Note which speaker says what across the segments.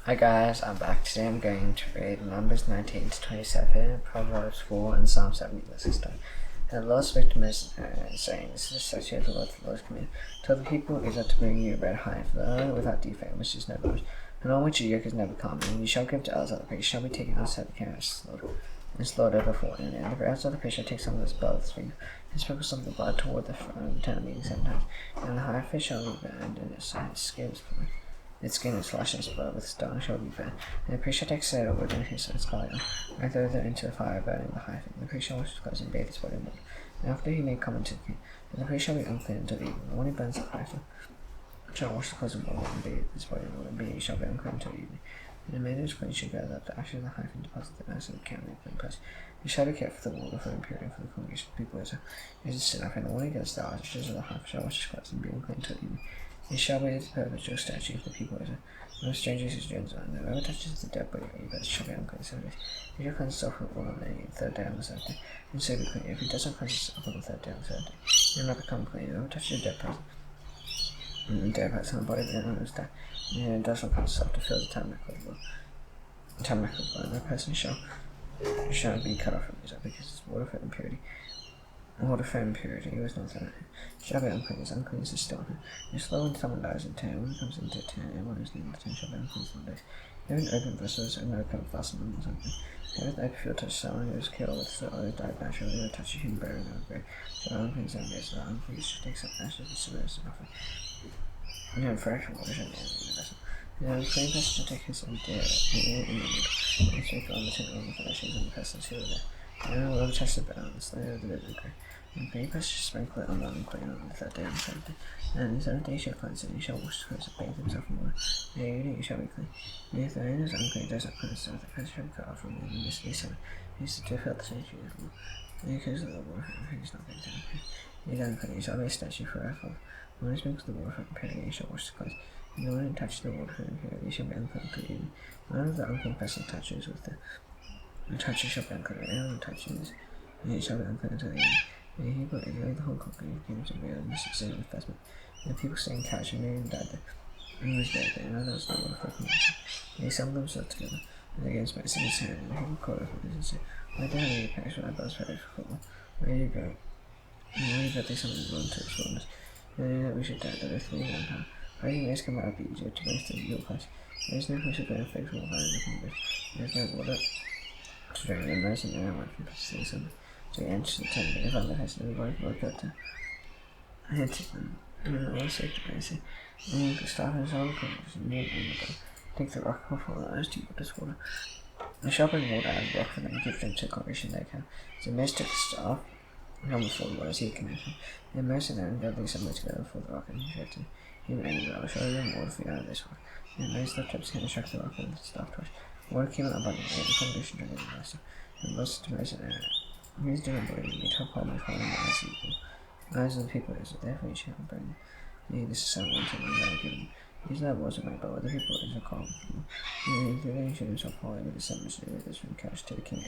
Speaker 1: Hi guys, I'm back. Today I'm going to read Numbers 19 to 27, Proverbs 4, and Psalm 70. Let's get started. And the Lord spoke to Moses, saying, This is a statute of the Lord's command. Tell the people is that to bring you bread high for the oil without defect, which is no blemish, and on which your yoke is never common. And you shall give to others other priests, shall be taken outside the camp and slaughtered before him. And the rest of the priest shall take some of this blood with finger, and sprinkle some of the blood toward the tent of meeting 7 times. And the high fish shall be burned, and its skin is fine. Its skin is flesh and blood with stone shall be burned. And the priest shall take cedar wood and his scarlet, and throw them into the fire, burning the high thing. The priest shall wash his clothes and bathe his body in water. And after he may come into the king, and the priest shall be unclean until evening. And when he burns the high thing, shall wash the clothes in water and bathe his body in water, and he shall be unclean until evening. And the man who is clean shall gather up the ashes of the high thing, deposit the mass of the camp in a clean place. He shall be kept for the water, for impurity, and for the congregation of the people. It is a sin offering. And when he gets the ashes of the high shall wash his clothes and be unclean until evening. It shall be the perpetual statute of the people. No stranger whose joins on, whoever touches the dead body of it shall be unclean 7 days. He shall cleanse himself from all on the third day on the seventh day, and so be clean. If he does not cleanse himself on the third day on the seventh day, he will not become clean. Whoever touches a dead person, on the body of anyone who is dead, and does not cleanse himself to fill the tabernacle of blood, that person shall be cut off from his because it's water for impurity. Water for impurity, he was not that. Shall be unclean, as unclean as a stone. It's slow when someone dies in 10, when it comes into 10, and one who's named the 10 shall be unclean 7 days. Having open vessels and no cover fastened on something. Having open field touch someone who is killed with the oil died naturally, or touch a human buried in a grave. Shall be unclean 7 days, so the unclean shall take some ashes and serve as an offering. And fresh water shall be in the vessel. The unclean person shall take his own dead in the wood, and sprinkle on the tent on the flashes and the persons who are there. And will touch the bone, the slayer of the living grave. And the person shall sprinkle it on the unclean on the third day and the seventh day. And on the seventh day he shall cleanse it, and he shall wash his clothes and bathe himself in water. And the evening he shall be clean. And if the man is unclean, does not cleanse himself, the person shall be cut off from him in the midst of the seven. He is to fill the sanctuary of the Lord. And because of the water, he is not going to unclean. He is unclean, he shall be a statue forever. When he sprinkles the water for impurity, he shall wash his clothes. And when he touches the water for impurity, he shall be unclean until evening. None of the unclean person touches with the toucher shall be unclean, and anyone who touches it shall be unclean until evening. And he put the whole congregation came to real and sin with vestment. And the people saying, Catch and Miriam died there. And he was dead there, and others no water for connection. And they summoned themselves together, and against Moses in his hand, and the people called over this and said, Why down you perish when I boast perish for football? Where you go? And where you go they summoned everyone to its wilderness. And they knew that we should die, that if we one time. Why you may come out of Egypt to waste your place? There is no place of grain figs will find in the congress. There is no water to drink, and mercy and Aaron went from place to the summer. So he entered the tent, and found the house of the Lord got to hit them. And the Lord said to Moses, and you could stop his own corners, and kneel in the boat. Take the rock before the eyes to you with this water. And shall bring water out of the rock for them, and give them to the congregation they can. So Moses took the staff, and come before the Lord as he had commanded him. And Moses and Aaron gathered assembly together before the rock, and he said to him, and I will show you water for you out of this rock. And Moses lifted up his hand and struck the rock with the staff twice. Water came out abundantly, and the congregation drank it in the master. And Moses to Moses and Aaron, he is doing believing me, to uphold me from the eyes of the people. The eyes of the people is therefore you shall bring me this assembly unto me that I have given. These are the words of my bow, the people is a call. And the day should himself call every assembly to do this from Cash to the king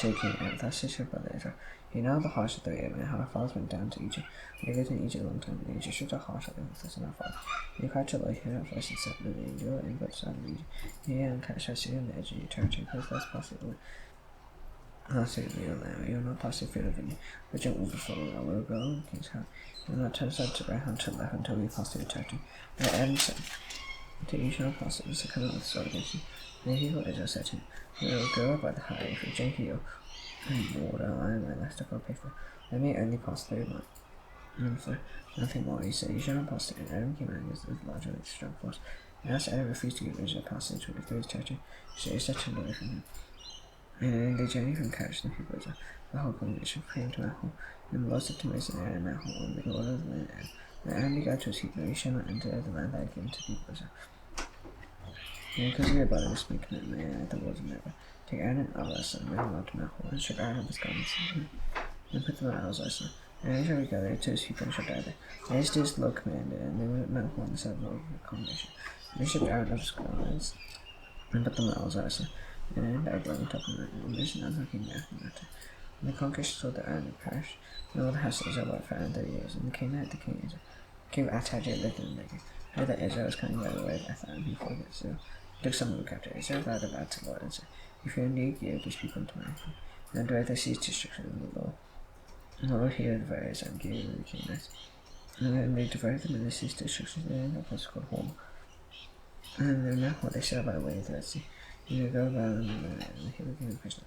Speaker 1: and thus said to brother Israel. He know the hearts of the Abraham, how our fathers went down to Egypt. We lived in Egypt a long time, and the Egyptians are harsh like us and our fathers. They cried to the Lord, hear our voice and said, But they endure in both sides of Egypt. Here and Cash, I see on the edge of your territory, because that's possible. I'll say to you, you will not pass the field of you, but you will before the Lord will go in the king's house. You will not turn aside to right hand to left until we pass through the territory. And Adam said, Until you shall not pass it, is to come out with the sword against you. And the people of Israel said to him, We will go up by the high, if we drink you water, I and my livestock will pay for. Let me only pass through my and for nothing more. He said, You shall not pass through. And Adam came out against with larger and strong force. And as Adam refused to give Israel passage through his territory, so he set him away from him. And in the journey from Kadesh, the people of the whole congregation came to Mahol, and the Lord said to Moses and Aaron and Mahol, and the order of the land, and Aaron began to his people, you shall not enter the land I have given to the people of Israel. And because of your blood, I will speak commitment, and at the words of never. Take Aaron and Eleazar, and bring them out to Mahol, and strip Aaron of his garments, and put them on Eleazar. And Aaron shall be gathered to his people and shall die there. And this is the Lord commanded, and they went at Mahol on the side of the congregation. And they stripped Aaron of his garments, and put them on Eleazar. And I dwelt on top of it, and this and came down from that. And the congregation saw that Aaron had perished, and all the house of Israel were for 30 years. And the Canaanite, the king of Atad lived in the Negev. that Israel was coming by the way of Ethan, and he forgets Israel. He took some of them captive. Israel vowed a vow to the Lord and said, if you indeed give these people into my hand, then do they cease to restriction of the law. And the Lord healed the various and gave them the Canaanites. And then they divided them in the ceased to restriction in a place called Hormah. And then now what they said by the way of the Red Sea. You will go about them and he will give them prisoner.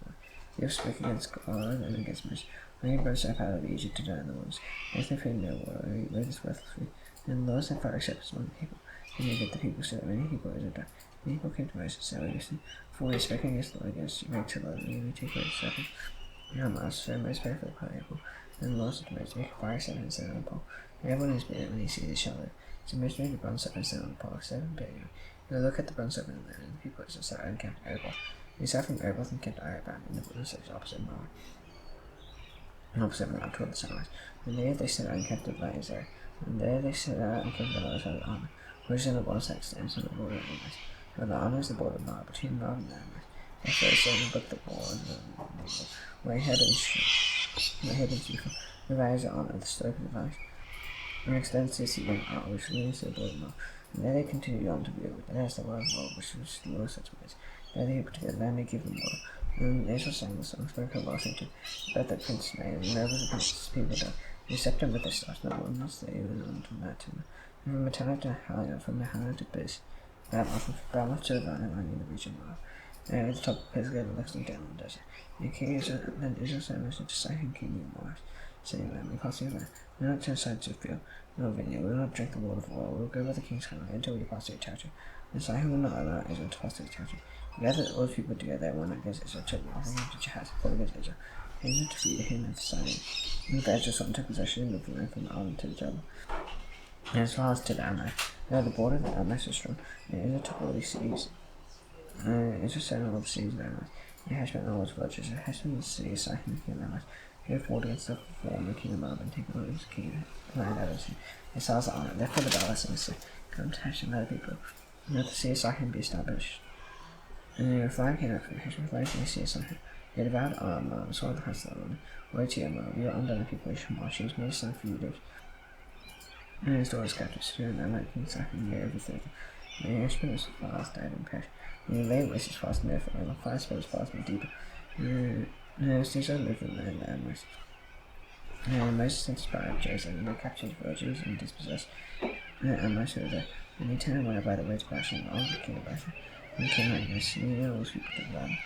Speaker 1: You have spoken against God and against Moses. When you brought us up out of Egypt to die in the wilderness, as they feared no water, you led us worthlessly. And the Lord sent fire shepherds among the people. And you get the people so that many people as died. Many people came to Moses and said, listen, for we have spoken against the Lord against you, make to love me, and we take away the serpent. Now Master, most faithful of the people. And the Lord said to Moses, make a fire serpent and set it on a pole. And everyone who is bitten when he sees it shall live. So Moses made a bronze serpent and set it on a pole, 7 bitten. And they look at the bronze serpent and the people as they sat and camped at Oboth. They sat from Oboth and camped at Arabah in the wilderness opposite Moab. And opposite Moab toward the sunrise. And there they set out and camped at Lazer. And there they set out and camped at the other armor, which is in the border that extends on the border of Ammon. And the armor is the border of Moab, between Moab and Ammon. They first saw the book the border where he had been Shufah. The valley is the armor, the slope of the valley. And extends to the sea of Moab, which leads to the border of Moab. And there they continued on to be over. And there's the word of Lord, which was the Lord such ways. There they put together, then they give them water. And Israel sang the song, spoke of last into about the prince's name, and there was a prince's people died. They stepped him with the stars, no one was there, even on to Matana. And from Matana to Halia, from Mahana to Biz, from Balath to the valley line in the region of Moab. And at the top of Pisgah, the next down in the desert. And King Israel, then Israel sent message to Sihon, king of Moab, saying to them, we pass the land. We will not turn aside to the field, no vineyard, we will not drink the water of oil, we will go by the king's highway until we pass through territory. And Sihon will not allow Israel to pass through territory. He gathered all the people together and went against Israel, took the offering to Jahaz, fought against Israel. Israel defeated him and Sidon. And the Israel took possession of the land from the island to the Jebel. And as far as to the Ammon. Now the border of the Ammon was strong, and Israel took all these cities. Israel set all the cities of the Ammon. And Heshbon and all its villages. And Heshbon was the city of Sihon, the king of Ammon. He had fought against the former king of Moab and taken all his king of land out of him. And Saul's army. Therefore the battle said, come to Heshbon, let the people. And let the city of Sihon be established. And the fire came out from Heshbon, flying from the sea of Sihon. He had devoured Moab, and swore the house of the Lord. Woe to you, Moab, you are undone the people of Shemar. She was made a son for you. And his daughters captives, and Amalek king Sihon, year every 30. And Heshbon was fast, died and perished. And he lay waste his fast and therefore, and the fire spread his fast and deeper. And Israel lived in the land of Amorite. And Moses sent his power of Joseph, and they captured the villages and dispossessed Amorite over there. And he turned away by the way to Bashan, and all the king of Bashan. And he came out against him, and all those people took the battle.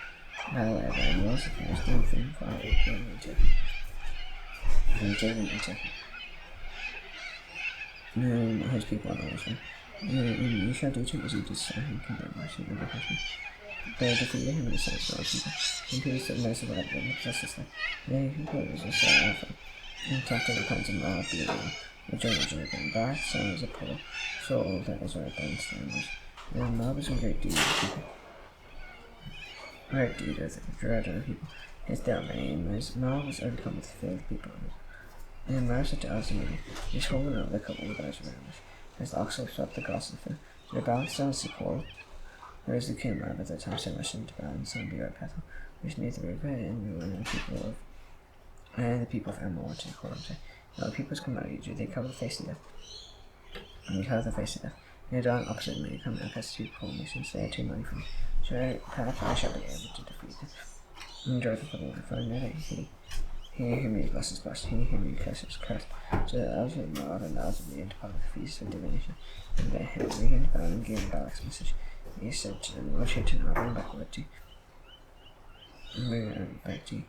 Speaker 1: By the way, and he also finished doing things for Egypt. And Jacob and Jacob. And his people on the way. And you shall do to him as you did to Sihon, king of Bashan, and the husband. They defeated him and his sons and all people. And Peter took most of what had been possessed them. Then he concluded as a Alpha. And captured the plans of Moab, the journey of Jacob, and Barak, son of Paul, saw all that Israel had done to them. And Moab was a great deed of the people. Great deed of the dread of the people. His down many enemies. Moab was overcome with the fear of the people. And Moab said to Azimini, you shall not look up all those around us. As the ox swept the grass in the field. So Barak, son of Paul, there was the king of Moab at that time, so much into Barak, and son of Beer-Pethel, which near the river, and the people of Ammon wanted to call them, saying, now the peoples come out of Egypt, they cover the face of death. And we cover the face of death. And they die opposite me, come out as two poor nations, they are too many for me. So I shall be able to defeat them. And drove them for the life, for I know that he whom you bless is blessed, he whom you curse is cursed. So that I was with Moab, and I was with me into part of the feast of divination. And they had began to bow and gave Balak's message. He said to them, watch it, and I'll bring back word to you. Bring back to you.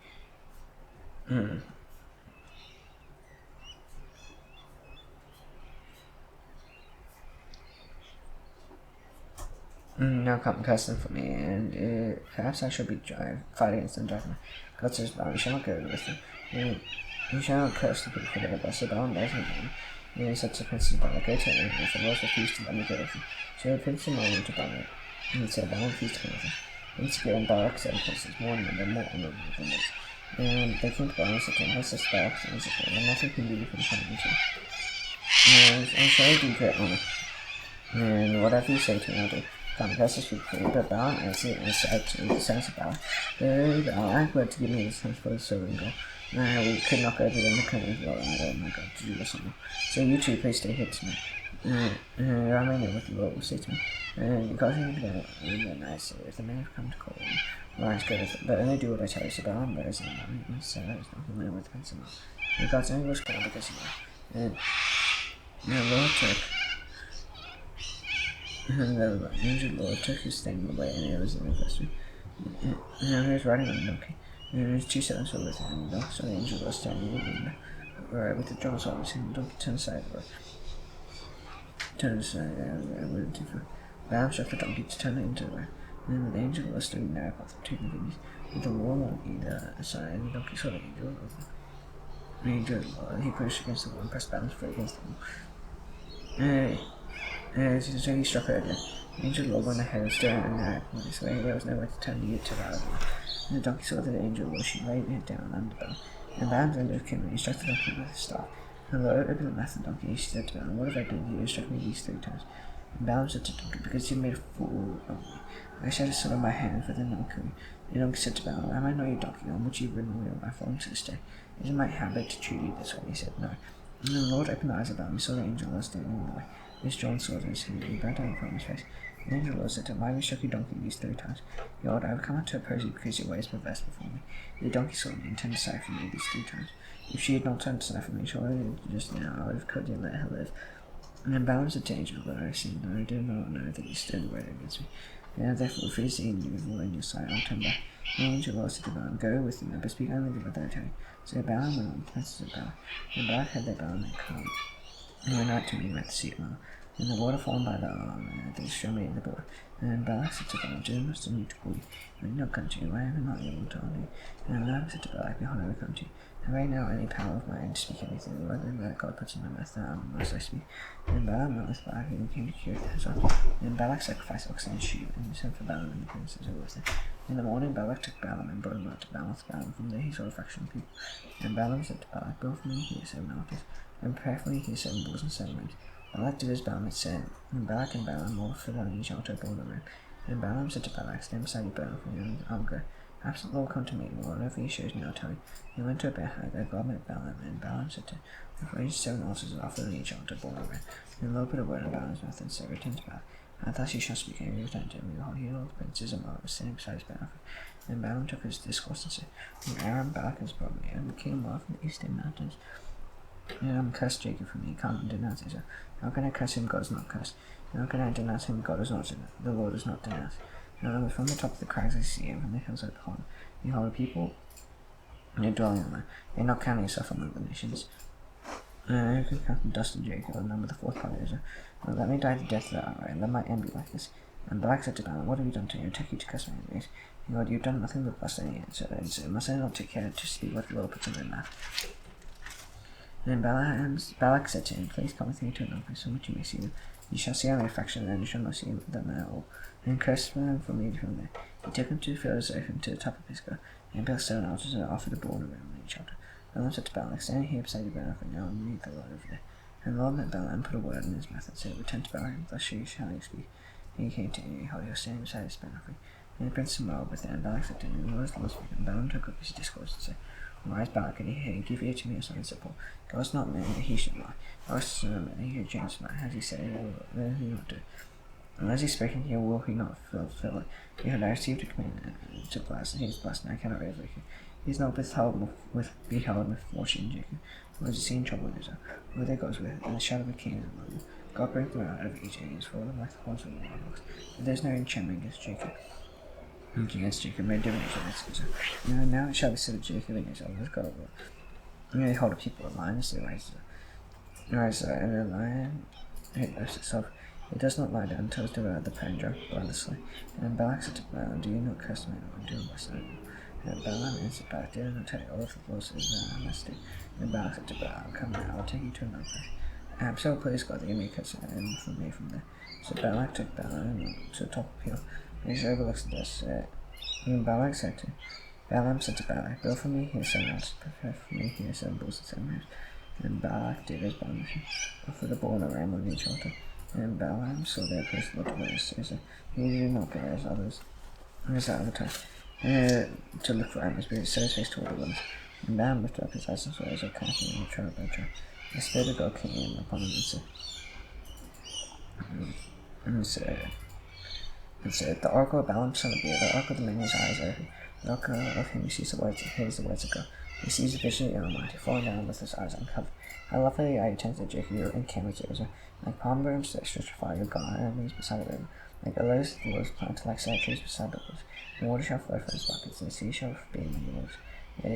Speaker 1: Now come curse them for me, and perhaps I shall be fight against them, drive them. God says, but you shall not go with them. You shall not curse the people for their blessed, but on their name. And he said to the princes of Balak, go to them, if the Lord refused to let me go with them. So the prince of Moab to Balak, and he said, Balak refused to come with them. And to go, and Balak said, princes, more number, more honorable than this. And they came to Balak and said to him, how says Balak, and he said, and nothing can be from coming to him. And shall do great honor. And whatever you say to me, I'll do. Come, curse speak for me, but Balak answered and said to the sons of Balak, Balak were to give me the sons for the serving God. We could not go to them the coming of God, and I don't my God to do this honor. So you two, please stay here tonight. I may know what the Lord will say to me. Because he would go, and I say, if the men have come to call me, rise goeth, but only do what I tell you, so Balaam rose and Balaam so I was not familiar with the principle. And God's only was called because he was. And the Lord took, and the angel Lord took his thing away, and it was in the vestry. And he was riding on a donkey. And his 2 servants were with him, and the donkey saw the angel was standing in the window, with the drawn sword, and the donkey turned aside, and went too far. Balaam struck the donkey to turn it into the way. And then the angel was standing there apart between the wheels, with the wall on either side, and the donkey saw the angel. The angel, he pushed against the wall and pressed Balaam's foot against the wall. So he struck her again. The angel Lord went ahead of stern and narrowed this way. There was nowhere to turn to Balaam. And the donkey saw that the angel was, she laid her down under Balaam. And Balaam's angel came and he struck the donkey with his staff. And the Lord opened the mouth of the donkey, she said to Balaam, what have I done to you? Struck me these 3 times. And Balaam said to the donkey, because you made a fool of me. I shed a sword on my hand for the donkey. The donkey said to Balaam, am I not your donkey on which you've ridden me on my following to this day? Is it my habit to treat you this way? He said, no. And the Lord opened the eyes of Balaam, he saw the angel was standing in the way. His drawn sword in his hand, and he bowed down from his face. And the angel Lord said to him, why have you struck your donkey these 3 times? Lord, I have come out to oppose you because your way is perverse before me. The donkey saw me and turned aside from me these 3 times. If she had not turned aside from me, surely just now I would have cut you and let her live. And then Balaam said to the angel, but I see, no, I did not know that you stood right against me. And therefore, if it is in your sight, I'll turn back. And the angel Lord said to Balaam, go with me, but speak only the word that I tell you. So Balaam went on the places of Balak. And Balak had their Balaam and come. And went out to meet him at the sea of Mar. And the water formed by the arm, they showed me in the border. And Balak said to Balaam, do not need to call you. I did not come to you, why have I not able to honor you? And Balaam said to Balak, behold, I will come to you. Have I now any power of mine to speak anything, rather than that God puts in my mouth, that must I speak? And Balaam went with Balak, and came to Kiriath Huzzah. And Balak sacrificed oxen and sheep, and sent for Balaam and the princes who were with him. In the morning Balak took Balaam and brought him out to Balaam. From there he saw a fraction of people. And Balaam said to Balak, build for me here 7 altars, and prepare for me here 7 bulls and 7 rams. Balak did as Balaam had said, and Balak and Balaam offered on each altar a bull and a ram. And Balaam said to Balak, stand beside your burnt offering, and I'll go. Perhaps the Lord come to me, and whatever he shows me, I'll tell you. He went to a bear hide, there God met Balaam, and Balaam said to him, I've raised 7 altars and offered on each altar a bull and a ram. And the Lord put a word in Balaam's mouth, and said, return to Balak. And thus you shall speak, and he returned to him, and behold, he and all the princes of Moab were standing beside his burnt offering. And Balaam took his discourse and said, from Aram Balak has brought me, and the king of Moab from the eastern mountains. And cursed Jacob from me, come and denounce Israel. How can I curse him? God is not cursed. And how can I denounce him? God is not denounced. The Lord is not denounced. And from the top of the crags I see, and from the hills I behold. Behold, a people, and you're dwelling on them. You're not counting yourself among the nations. Who can count the dust of Jacob, and number the 4th part of Israel? Well, let me die the death that I and let my end be like this. And Balak said to Balaam, what have you done to me? I take you to curse my enemies. God, you've done nothing but bless any answer. And so must I not take care to speak what the Lord puts in my mouth? Then Balak said to him, please come with me to another place from which you may see them. You shall see only a fraction, and you shall not see them at all. And cursed them from me from there. He took him to the field of Zophim, to the top of Pisgah, and built 7 altars, and offered a bull and a ram on each altar. Balaam said to Balak, stand here beside your burnt offering, now and meet the Lord over there. And the Lord met Balaam and put a word in his mouth, and said, return to Balak, thus shall you speak. And he came to him, behold, he was standing beside his burnt offering. And the prince of Moab with him, and Balak said to him, what is the Lord speaking? And Balaam took up his discourse and said, rise, Balak, and he give ear to me, as I simple. God is not man that he should lie. God is not man that he should change not. As he said, will he not do? And as he spake in here, will he not fulfill it? Behold, I received a command to bless, and he is blessed, and I cannot revoke it. He is not beheld with fortune, Jacob, nor is he seen trouble in Israel. Where there goes with, and the shadow of a king is among them. God bring them out of Egypt, and he is full of them like the horns of the warlocks. But there is no enchantment against Jacob. Against Jacob, no divination against Israel. Now it shall be said of Jacob and Israel, with God will. And they hold a people of lion as they rise and a lion it lifts itself. It does not lie down until it is devoured the prey and drunk by the slay. And Balak said to Balaam, do you not curse the man or do bless the man? And Balaam answered Balak, did I not tell you all of the laws of Israel I must do? And Balak said to Balaam, come now, I will take you to another place. I am so pleased God that you may curse the man from me from there. So Balak took Balaam to the top of the hill, and he overlooks the dust. And Balaam said to Balak, build for me here 7 altars, prepare for me here 7 bulls and 7 rams. And Balak did as Balaam said, offered a bull and a ram on each altar. And Balaam saw their place looked away as Caesar. He did not go as others, as at other times, to look for atmosphere, set his face toward the wilderness. And Balaam lifted up his eyes and saw Israel camping in the tribe by tribe. The Spirit of God came upon him and said, And said, the oracle of Balaam son of Beor, the oracle of the man whose eyes are open, the oracle of him who sees the words, hears the words of God. He sees the vision of the Almighty, falling down with his eyes uncovered. How lovely are your tents of Jacob, your encampments, Israel. Like palm branches that stretch afar, your God enemies beside the river. Like aloes, the Lord's planted, like sad trees beside the woods. The water shall flow from his buckets, and the sea shall be in the waters. Yet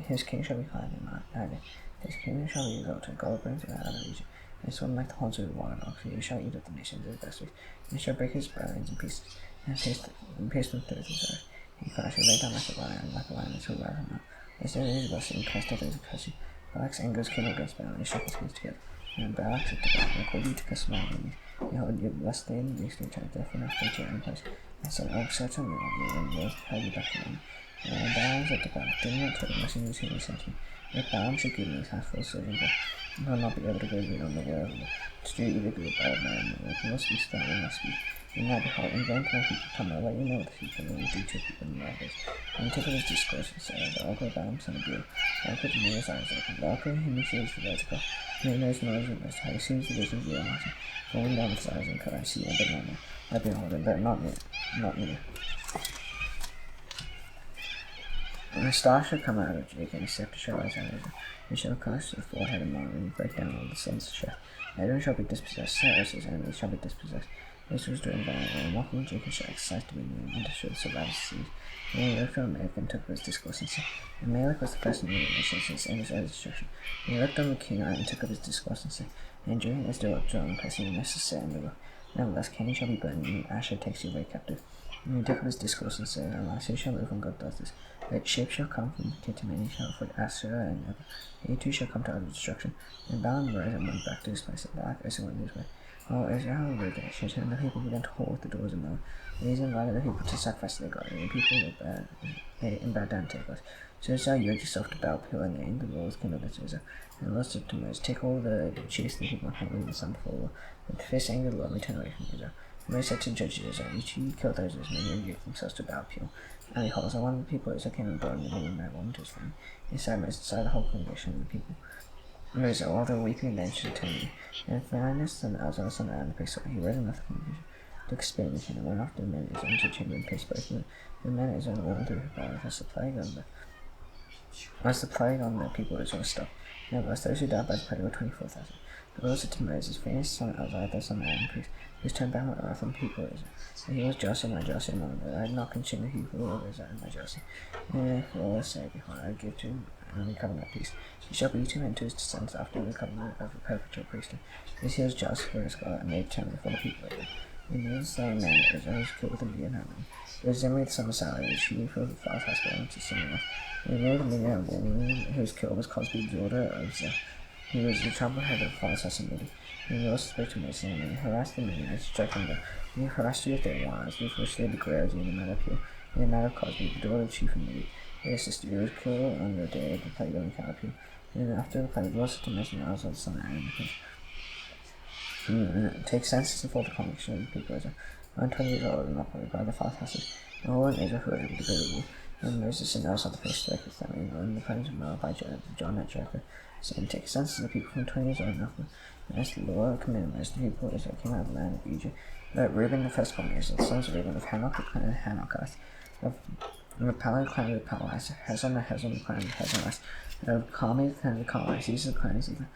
Speaker 1: his king shall be high and mighty. His kingdom shall be exalted. God brings it out of Egypt. And swim like the horns of the wild ox. He shall eat up the nations of the dust. And he shall break his bones in pieces, and pierce them through his earth. He shall lay down like a lion that shall rise him up. As there is blessing, cast out those who curse you. Balak's anger is kindled against Balaam, and he shook his hands together. And Balak said to Balaam, called you to curse my enemies. Behold, you have blessed the enemies to return, therefore not to your own place. And said, oh, certainly not me, and yours held you back from me. And Balaam said to Balak, did not take messengers whom you sent me. If Balaam should give me his half full silver, I will not be able to go beyond the world to do either good or bad man. You must be still, you must be. And now behold, in vain to my people come, I'll let you know what the people will do to people in the lives. And he took up his discourse and said, the oracle of Balaam son of Beor, the oracle of Near's eyes open, the oracle of him who sees the words of God, who knows the knowledge of the Most High, who sees the vision of the Almighty, falling down with his eyes and I see him, but not me. I behold him, but not me. And a star shall come out of Jacob, and a scepter shall rise out of Israel. And shall cast the forehead of Moab, and break down all the sons of Sheth. Edom shall be dispossessed, Cyrus his enemies shall be dispossessed. This was doing by and walking with Jacob shall exercise dominion, and destroy the survivors of the seas. And he looked on Amalek and took up his discourse and said, Amalek was the first in the nation since end of his destruction. And he looked on the Kenite and took up his discourse and said, and during this day up dwelling place in the necessary in the world. Nevertheless, Canaan shall be burned, and Asher takes you away captive. And he took up his discourse and said, alas, who shall live when God does this? That ship shall come from Kittim, and he shall foot Asher and Eber. He too shall come to utter destruction. And Balaam rose and went back to his place, and Balak also went his way. While Israel lived at Shittim, and the people began to whore with the daughters of Moab. These invited the people to sacrifice to their God, and the people bowed down to their gods. So Israel yoked himself to Baal Peor, and named the Lord's kindled against Israel. And the Lord said to Moses, take all the chiefs of the people and hang them in the sun before the Lord. But the fierce anger of the Lord may turn away from Israel. Moses said to the judges of Israel, you kill those of Israel who yoke themselves to Baal Peor. And behold, so one of the people of Israel came and brought him and married one to his family. Inside Moses decided the whole congregation of the people. Moses, while they were weeping and dancing, turned to me. And Phinehas and Eleazar son of Aaron the priest, he rose and left the congregation, took a spear in his hand, and went after the men of Israel into the chamber and pierced both of them. The men of Israel went through the battle as the plague on the people of Israel stopped. Nevertheless, those who died by the plague were 24,000. The Lord said to Moses, Phinehas son of Eleazar son of Aaron the priest, who turned back my wrath on the people of Israel. And he was jealousy, my jealousy among them. I had not consumed the people of Israel in my jealousy. And therefore I say, behold, I give to him a covenant peace. He shall be to him and to his descendants after the covenant of the perpetual priesthood. This he was jealous for his God, and made terms before the people of Israel. And the same man of Israel was killed with a Midian harmony. It was Zimri the son of Saul, the chief of the father's house belonging to Simeon. And the Midian woman who was killed was Cosby, the daughter of Zah. He was the troubled head of the father's house in Midian. And the Lord spoke to Moses, and he harassed the Midianites, striking them. And he harassed you with their wives, with which they beguiled you in the matter of Pur, in the matter of Cosby, the daughter of the chief of Midian. Their sister was killed on the day of the plague on Calipur. And after the plague, the Lord said to Moses, and Eleazar the son of Aaron, take census of all the congregation of the people of Israel. 20 years old and upward by the father's houses, and all in Israel who were able to go to war. And Moses and Eleazar the priest spoke with them, and the plains of Moab by John at Jericho, saying, take census of the people from 20 years old and upward. And as the Lord commanded Moses, the people of Israel came out of the land of Egypt. Reuben the first congregation, the sons of Reuben, of Hanok the clan of Hanokites, of Palal the clan of the Palalites, of Hezron the clan of the Hezronites, of Carmi the clan of the Carmites. These are the clans of the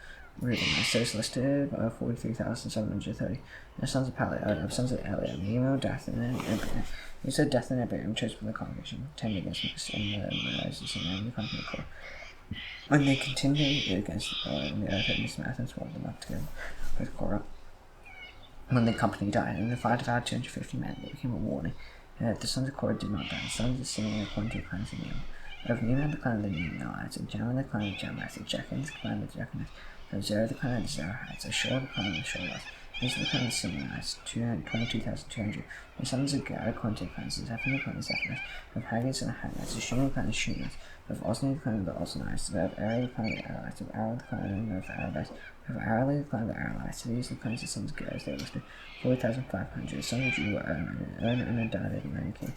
Speaker 1: Reubenites. Those listed 43,730. The sons of Palal, of sons of Eliab, Nemo, Dathan, and Abiram. These are Dathan and Abiram chose from the congregation, 10 against Moses, and Moses and the company of Korah. When they continued against the Lord, and the earth had mismatched and swallowed them up together with Korah. When the company died, and the fire devoured 250 men, it became a warning. The sons of Korah did not die. The sons of Simeon according to the clans of Nehemiah. Of Nehemiah the clan of the Nehemites, of Jamin the clan of the Jamites, of Jachin the clan of the Jachinites, of Zerah the clan of the Zerahites, of Shor the clan of the Shorites. These are the clan of the Simeonites, 22,200. The sons of Gad according to the clans of Zephon the clan of Zephonites, of Haggis and the Haggites, of Shimon the clan of Shunites, of Osni the clan of the Osnites, of Eri the clan of the Arites, of Arah the clan of the Arabites, of Arali the clan of the Aralites. These are the clans of the sons of Gad as they were listed, 4,500. The sons of Judah were Ern and Adad and Ren king.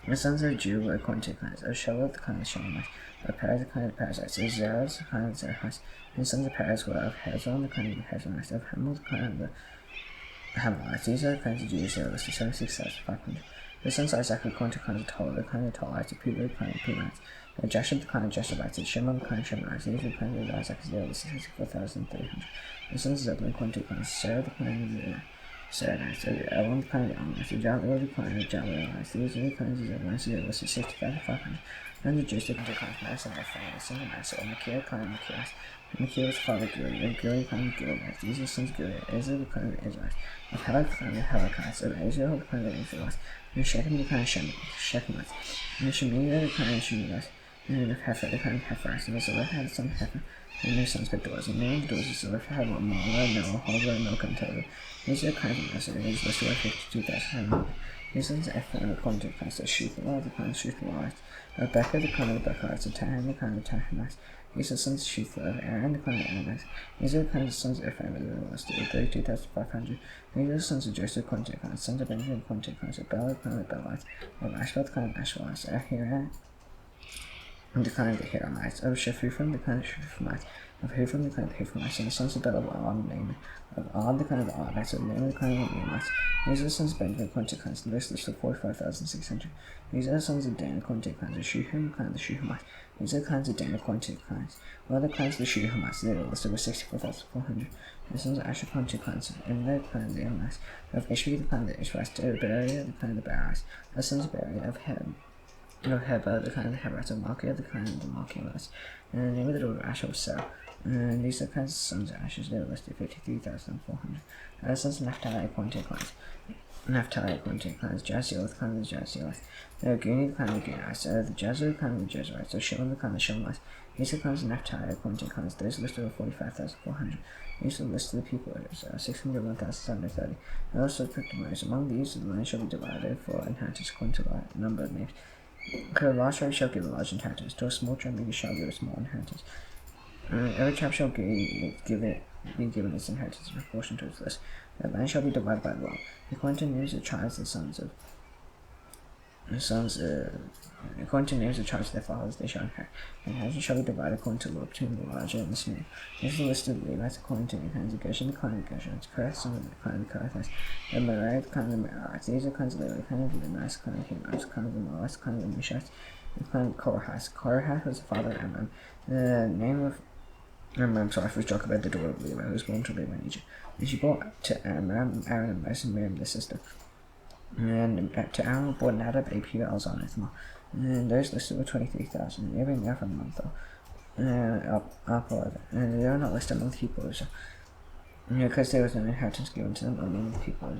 Speaker 1: The sons of Judah were according to the clans, of Shelah the clan of the Shalamites, of Perez the clan of the Perizzites, of Zerah the clan of the Zerahites. And the sons of Perez were of Hezron the clan of the Hezronites, of Hamul the clan of the Hamalites. These are the kinds of Jews that are listed 76,500. The sons of Isaac according to kind of Tola, the kind of Tolites, the Pula, the kind of Punites, Joshua, the kind of Joshabites, Shimon, the kind of Shemonites. These are the kind of Isaac is there listed 64,300. The sons of Zebulun according to kind of Sarah, the kind of Saradites, Elon, the kind of Ammonites, Jalil, the kind of Jalilites. These are the kinds of Zebulun, so they're listed 65,500. And the Jews, the kind of Manasseh and Ephraim, the sons of Manasseh, or Machir, the kind of Machias. Machir was the father of Gilead, and Gilead, the kind of Gileadites. These are the sons of Gilead, Ezra, the kind of Israelites, of Helak, the kind of Helakites, of Israel, the kind of Israelites, and Shechem, the kind of Shechemites, and Shemida, the kind of Shemites, and of Hefer, the kind of Heferites, and Ziliph had the son of Hefer, and their sons Bedores, and the name of Bedores is Ziliph had one Mala, Noah, Hogla, Milk, and Tola. These are the kinds of Manasseh, and these listed at 52,700. These sons of Ephraim, according to the kinds of Shuthalah, the kind of Shuthalites, of Becca, the kind of Beccarites, of Tahan, the kind of Tahanites. These are the sons of Shuthalah, of Aaron, the kind of Aaronites. These are the kinds of sons of Ephraim, that are listed at 32,500. These are the sons of Joseph, according to the kinds of sons of Benjamin, according to the kinds of Bela, the kind of Belites, of Ashbel, the kind of Ashbelites, of Ahira, the kind of the Hiramites, of Shephuphim, the kind of Shephuphamites, of Hupham, the kind of Huphamites, and the sons of Bela, the name of Ad, the kind of the Adites, of Naaman, the kind of the Namites. These are the sons of Benjamin, according to the kinds of the list of 45,600. These are the sons of Dan, according to the kinds of Shuham, the kind of the Shuhamites. These are the kinds of Dan, according to the kinds. Well, the kinds of the Shuhamites, they are listed with 64,400. The sons of Asher, according to the kinds of Imna, the kind of the Imnites, of Ishvi, the kind of the Ishvites, of Beria, the kind of the Barites, the sons of Beria, of Heba, the kind of the Heberites, of Malchia, the kind of the Malchielites. And the name of the daughter of Asher was Sarah. And these are the kinds of sons of Asher, they were listed 53,400. The sons of Naphtali, according to the kinds. Naphtali, according to the kinds. Jaziel, the kind of the Jazielites. Guni, the kind of the Gunites. The Jazzer, the kind of the Jezreites. Shimon, the kind of the Shimonites. These are the kinds of Naphtali, according to the kinds. Those listed were 45,400. These are the list of the people, 601,730. And also the victims. Among these, the land shall be divided for inheritance according to the number of names. To a large tribe shall give a large inheritance. To a small tribe you shall give a small inheritance. Every tribe shall be given its inheritance in proportion to its list. The land shall be divided by law. According to names of tribes, according to names of tribes of their fathers, they shall inherit. The inheritance shall be divided according to law between the larger and the small. This is the list of the Levites according to the kinds of Gershon, the clan of Gershonites, Korath, son of the clan of the Korathites, the Merari, the clan of the Merarites. These are the kinds of Levi, the clan of the Lemanites, the clan of the Hemites, the clan of the Moabites, the clan of the Mishites, the clan of Korath. Korath was the father of Amram. The name of Amram's wife was Jochebed, the daughter of Levi, who was born to Levi in Egypt. And she bore to Amram, Aaron and Moses, and Miriam, their sister. And to Aaron were born Nadab, Abihu, Elzah, and Ithamar. And those listed were 23,000, and every male from the month up and they were not listed among the people, because there was no inheritance given to them among the people.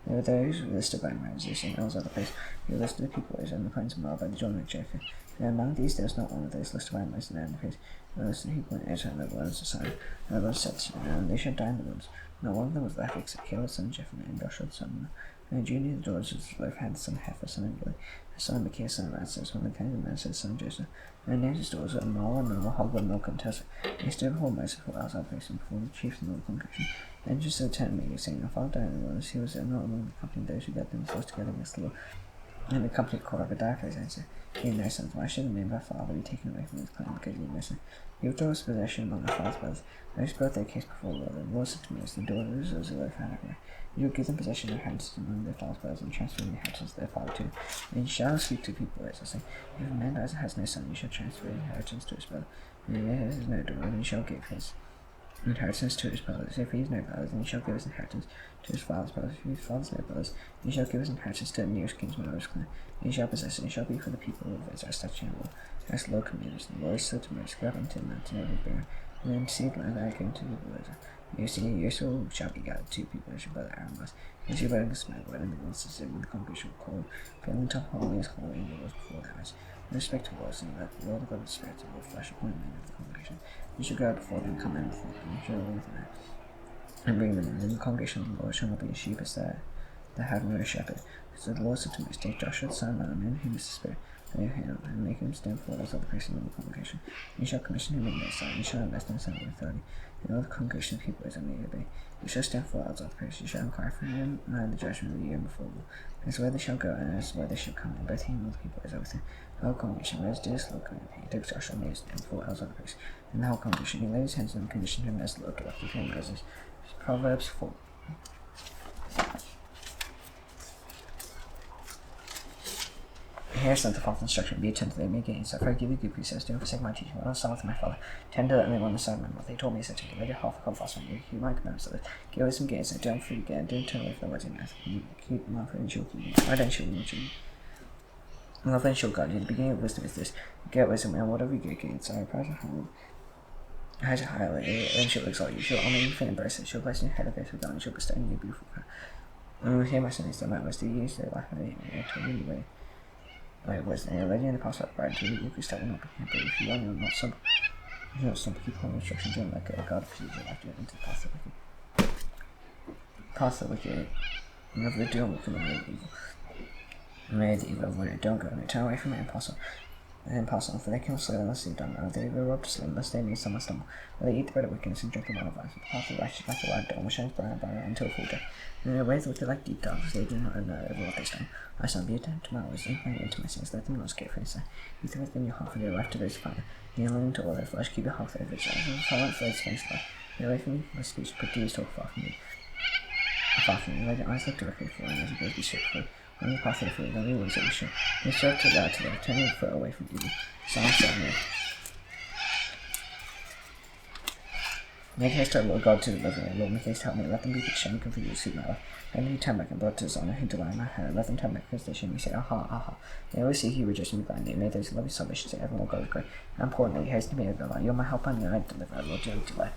Speaker 1: There were those who were listed by Moses, and Elzah the place, who listed the people and the plains of Moab by the Jordan of Japheth. And among these there was not one of those listed by Moses, and the place, but listed the people in Israel, and the ones decided, and the Lord said to them, and they shall die in the woods. Not one of them was left except Caleb, son of Jephunneh, and Joshua, the son of Nun. And Judah, the daughters of Ziliph, had the son of Hefer, son of Gilead, the son of Machir, son of Ratzis, one of the kings of Manasseh, son of Joseph. And named his daughters were Mala, Noah, Hogla, Milk, and Tessa. They stood before Moses for outside place and before the chiefs of the congregation. And just so turned me, saying, Our father died in the wilderness, he was not among the company of those who gathered themselves together against the Lord. And the company of Korah, Badiah, for his answer. He and their sons, why should the name of our father be taken away from his clan because of the mercy? He withdraw his possession among our father's brothers. Those brought their case before the Lord, and the Lord said to Moses, the daughters of Ziliph had her. You will give them possession of inheritance among their father's brothers, and transfer the inheritance to their father too. And you shall speak to people as I say, if a man dies and has no son, you shall transfer the inheritance to his brother. And if he has no daughter, then you shall give his inheritance to his brothers. If he has no brothers, then he shall give his inheritance to his father's brothers. If his father's no brothers, he shall give his inheritance to the nearest kinsman of his clan. And he shall possess it, and it shall be for the people of Israel, statute and law. As the Lord commanded, and the Lord said to Moses, Go up unto the mountain of Israel, and then see the land that I came to the people of Israel. You see, your soul shall be gathered to people as your brother Aaron was. As your brother Ismael, and the ones that sit in the congregation will call, filling the top holy is holy, and the Lord before their eyes. In respect to laws, and let the Lord God of the Spirit of the flesh appoint men of the congregation. You shall go out before them, come in before them, and shall leave them out, and bring them in. And the congregation of the Lord shall not be a sheep as that have no shepherd. So the Lord said to Moses, Take Joshua the son of Nun, in whom is the Spirit, and your hand, and make him stand before us all the priests in the congregation. You shall commission him in their sight, and you shall invest in him with authority. And all the congregation of people is may obey. You shall stand before us all the priests. You shall inquire for him the judgment of the year before them. As where they shall go, and as where they shall come, and both he and all the people is with him. The whole congregation raised to his Lord commanded. He took Joshua and made him stand before us all the priests. And the whole congregation, he laid his hands on him and commissioned him as the Lord directed him Moses. Proverbs 4. Here's some of the false instruction. Be attentive to me gain. So if I give you good precepts, do not forsake my teaching. When I was son with my father, tender and they want to son my mouth. They told me such a let your heart come fast on you. Keep my commandments. So give away some gains. So don't forget. Don't turn away from the words in mouth. Keep my friend shall keep you. I don't show you. Love and shall guide you. The beginning of wisdom is this: get wisdom, and whatever you get. So I prize a high. How to highlight it, and she'll exalt you. She'll honor you for embrace it. She'll place in your head of it with God, and she'll bestow on you beautiful crown. And we hear my son is the man was to use their life of it, and to really way. Like wisdom, and a lady in the past of pride, to you could step not be but if you want, you're not some. You know, some keep on instructions, don't like a God for you, you'll have to into the path of the wicked. Path of the wicked. Whenever they do, will come and make evil. May the evil avoid it, don't go, and turn away from it and pass on. And then pass on, for they cannot slay unless they don't know. They will rob to slay unless they meet someone stumble. When they eat the bread of wickedness and drink the wine of violence, the path of righteousness like a wild dawn, which shines bright and brighter until full day. And their ways wicked like deep darkness, they do not know over what they stand. My son, be attentive to my words, incline into my sins, let them not escape from inside. You throw within your heart for their life to those fire. Kneeling to all their flesh, keep your heart over its eyes, and silent for its against life. Get away from me, my speech, put these talk far from me. Far from me, let your eyes look directly for and as you go be straight for on the path of the free, only ways that we should. They serve to that to turn your foot away from evil. Psalm 7. Make haste, O Lord God, to deliver me. Lord, make haste, help me. Let them be put to shame, confuse you, suit my life. Let them be turned back and brought to dishonor, who delight in my hand. Let them turn back because they shame me, say, aha, aha. They always see you rejoice and be glad. May those who love your salvation say, evermore God is great. And importantly, haste to me, O God. You're my help and your deliverer, Lord, you delight.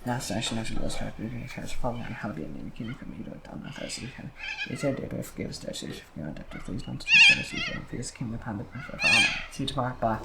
Speaker 1: Now, station as well as her, who has fallen and how be a name, kingdom from you to down that as you can. They said, they forgive us their sins, if you are adapted, please not to try to see them. Fears the kingdom of hand of my forever. Amen. See you tomorrow. Bye.